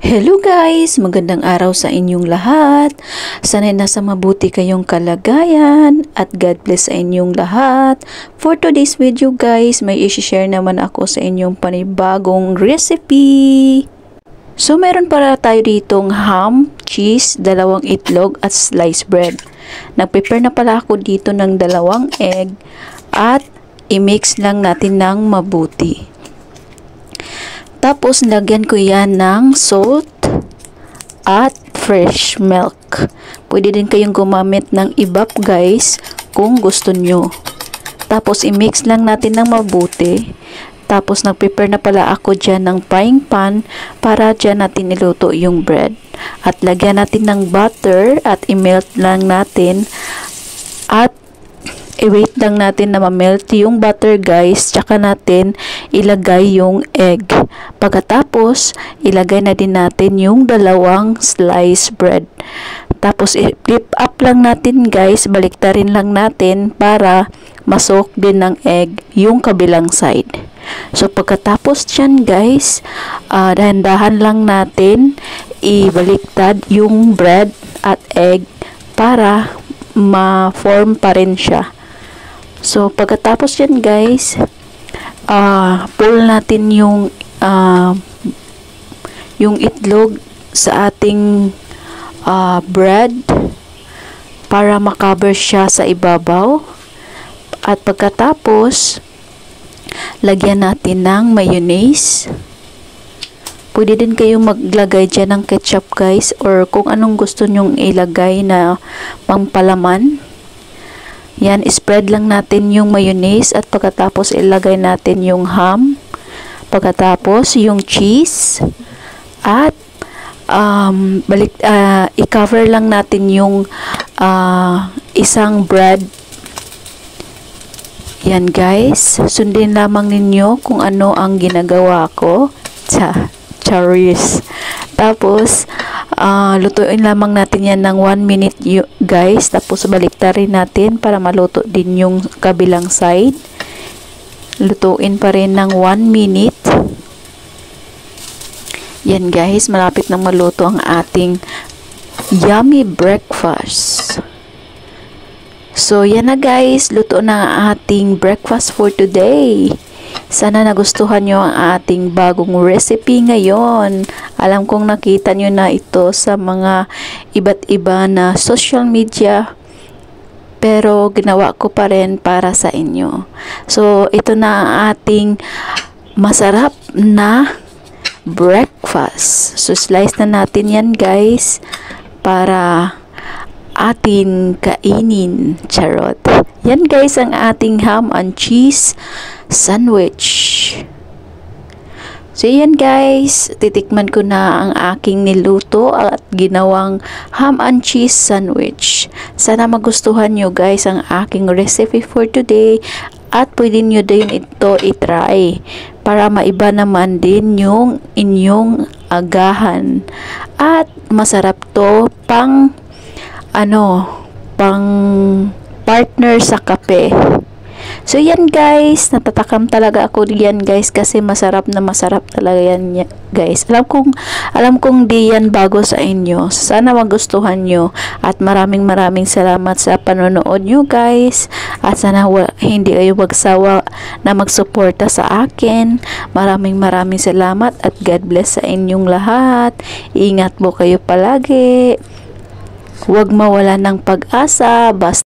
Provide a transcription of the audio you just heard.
Hello guys! Magandang araw sa inyong lahat. Sana'y nasa mabuti kayong kalagayan at God bless sa inyong lahat. For today's video guys, may i-share naman ako sa inyong panibagong recipe. So meron para tayo ditong ham, cheese, 2 itlog at sliced bread. Nag-prepare na pala ako dito ng 2 egg at i-mix lang natin ng mabuti. Tapos, lagyan ko yan ng salt at fresh milk. Pwede din kayong gumamit ng ibap guys kung gusto nyo. Tapos, i-mix lang natin ng mabuti. Tapos, nag-prepare na pala ako dyan ng frying pan para dyan natin niluto yung bread. At lagyan natin ng butter at i-melt lang natin. At i-wait lang natin na ma-melt yung butter guys, tsaka natin ilagay yung egg. Pagkatapos, ilagay na din natin yung 2 sliced bread. Tapos, i-flip up lang natin guys, baliktarin lang natin para masok din ng egg yung kabilang side. So, pagkatapos dyan guys, dahan-dahan lang natin ibaliktad yung bread at egg para ma-form pa rin siya. So, pagkatapos yan guys, pull natin yung itlog sa ating bread para makover siya sa ibabaw. At pagkatapos, lagyan natin ng mayonnaise. Pwede din kayong maglagay dyan ng ketchup guys, or kung anong gusto nyong ilagay na pampalaman. Yan, spread lang natin yung mayonnaise at pagkatapos ilagay natin yung ham. Pagkatapos yung cheese at i-cover lang natin yung isang bread. Yan guys, sundin lamang ninyo kung ano ang ginagawa ko. Charis. Tapos, lutuin lamang natin yan ng 1 minute guys. Tapos, baliktarin natin para maluto din yung kabilang side. Lutuin pa rin ng 1 minute. Yan guys, malapit nang maluto ang ating yummy breakfast. So, yan na guys, luto na ang ating breakfast for today. Sana nagustuhan nyo ang ating bagong recipe ngayon. Alam kong nakita nyo na ito sa mga iba't iba na social media. Pero ginawa ko pa rin para sa inyo. So, ito na ang ating masarap na breakfast. So, slice na natin yan guys para atin kainin. Charot. Yan guys ang ating ham and cheese sandwich. So yan guys, titikman ko na ang aking niluto at ginawang ham and cheese sandwich. Sana magustuhan nyo guys ang aking recipe for today at pwede nyo din ito itry para maiba naman din yung inyong agahan. At masarap to pang partner sa kape. So yan guys, natatakam talaga ako diyan guys kasi masarap na masarap talaga yan guys. Alam kong di yan bago sa inyo. Sana magustuhan nyo at maraming salamat sa panonood nyo guys. At sana hindi kayo magsawa na magsuporta sa akin. Maraming salamat at God bless sa inyong lahat. Ingat po kayo palagi. Huwag mawala ng pag-asa. Basta